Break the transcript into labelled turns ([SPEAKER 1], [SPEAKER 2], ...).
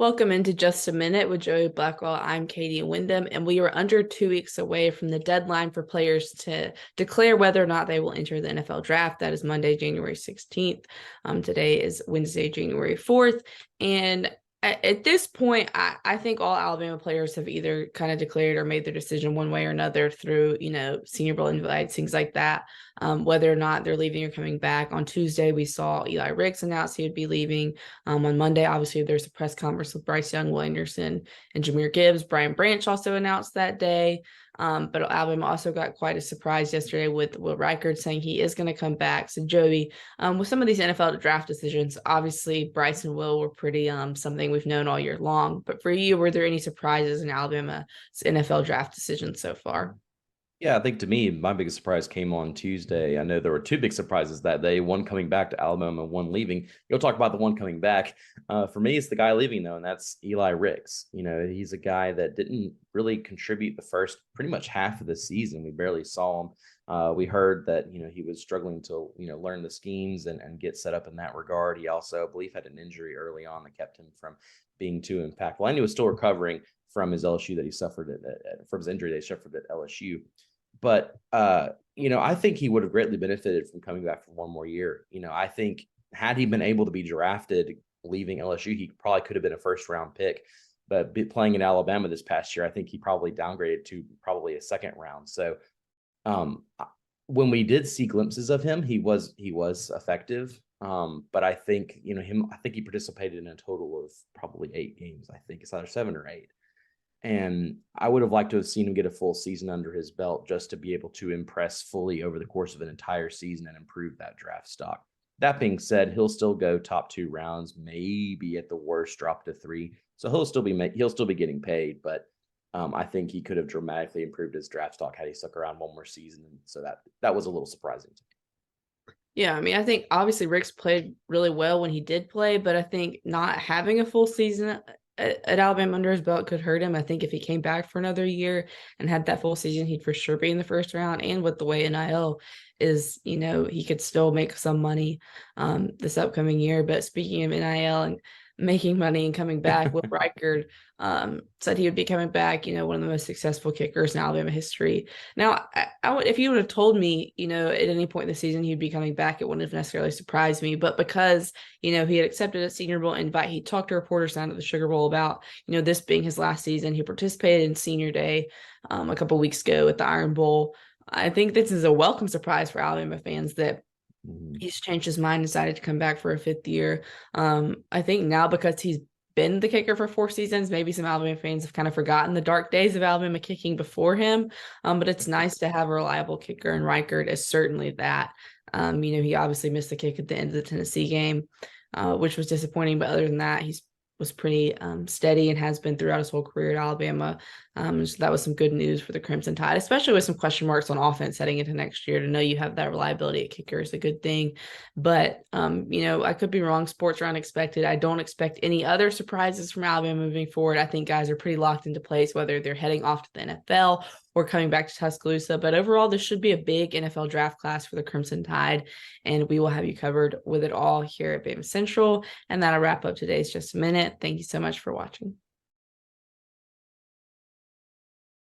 [SPEAKER 1] Welcome into Just a Minute with Joey Blackwell. I'm Katie Windham, and we are under 2 weeks away from the deadline for players to declare whether or not they will enter the NFL draft. That is Monday, January 16th. Today is Wednesday, January 4th. And at this point, I think all Alabama players have either kind of declared or made their decision one way or another through, Senior Bowl invites, things like that, whether or not they're leaving or coming back. On Tuesday, we saw Eli Ricks announce he would be leaving. On Monday, obviously, there's a press conference with Bryce Young, Will Anderson, and Jahmyr Gibbs. Brian Branch also announced that day. But Alabama also got quite a surprise yesterday with Will Reichard saying he is going to come back. So, Joey, with some of these NFL draft decisions, obviously Bryce and Will were pretty something we've known all year long. But for you, were there any surprises in Alabama's NFL draft decisions so far?
[SPEAKER 2] Yeah, I think to me, my biggest surprise came on Tuesday. I know there were two big surprises that day, one coming back to Alabama, one leaving. You'll talk about the one coming back. For me, it's the guy leaving, though, and that's Eli Ricks. He's a guy that didn't really contribute the first pretty much half of the season. We barely saw him. We heard that, he was struggling to, learn the schemes and get set up in that regard. He also, I believe, had an injury early on that kept him from being too impactful. I knew he was still recovering from his LSU that he suffered from his injury that he suffered at LSU. But, I think he would have greatly benefited from coming back for one more year. I think had he been able to be drafted leaving LSU, he probably could have been a first-round pick. But playing in Alabama this past year, I think he probably downgraded to probably a second round. So when we did see glimpses of him, he was effective. But I think, I think he participated in a total of probably 8 games. I think it's either 7 or 8. And I would have liked to have seen him get a full season under his belt just to be able to impress fully over the course of an entire season and improve that draft stock. That being said, he'll still go top 2 rounds, maybe at the worst drop to 3. So he'll still be getting paid, but I think he could have dramatically improved his draft stock had he stuck around one more season. And so that was a little surprising to me.
[SPEAKER 1] Yeah, I mean, I think obviously Ricks played really well when he did play, but I think not having a full season at Alabama under his belt could hurt him. I think if he came back for another year and had that full season, he'd for sure be in the first round. And with the way NIL is, he could still make some money this upcoming year. But speaking of NIL and making money and coming back, Will Reichard said he would be coming back, one of the most successful kickers in Alabama history. Now, if you would have told me, at any point in the season he'd be coming back, it wouldn't have necessarily surprised me. But because, he had accepted a Senior Bowl invite, he talked to reporters down at the Sugar Bowl about, this being his last season. He participated in Senior Day a couple of weeks ago at the Iron Bowl. I think this is a welcome surprise for Alabama fans that he's changed his mind, decided to come back for a 5th year. I think now because he's been the kicker for 4 seasons, maybe some Alabama fans have kind of forgotten the dark days of Alabama kicking before him. But it's nice to have a reliable kicker, and Reichard is certainly that. He obviously missed the kick at the end of the Tennessee game, which was disappointing. But other than that, he was pretty steady and has been throughout his whole career at Alabama. So that was some good news for the Crimson Tide, especially with some question marks on offense heading into next year. To know you have that reliability at kicker is a good thing. But, I could be wrong. Sports are unexpected. I don't expect any other surprises from Alabama moving forward. I think guys are pretty locked into place, whether they're heading off to the NFL or coming back to Tuscaloosa. But overall, this should be a big NFL draft class for the Crimson Tide, and we will have you covered with it all here at Bama Central. And that'll wrap up today's Just a Minute. Thank you so much for watching.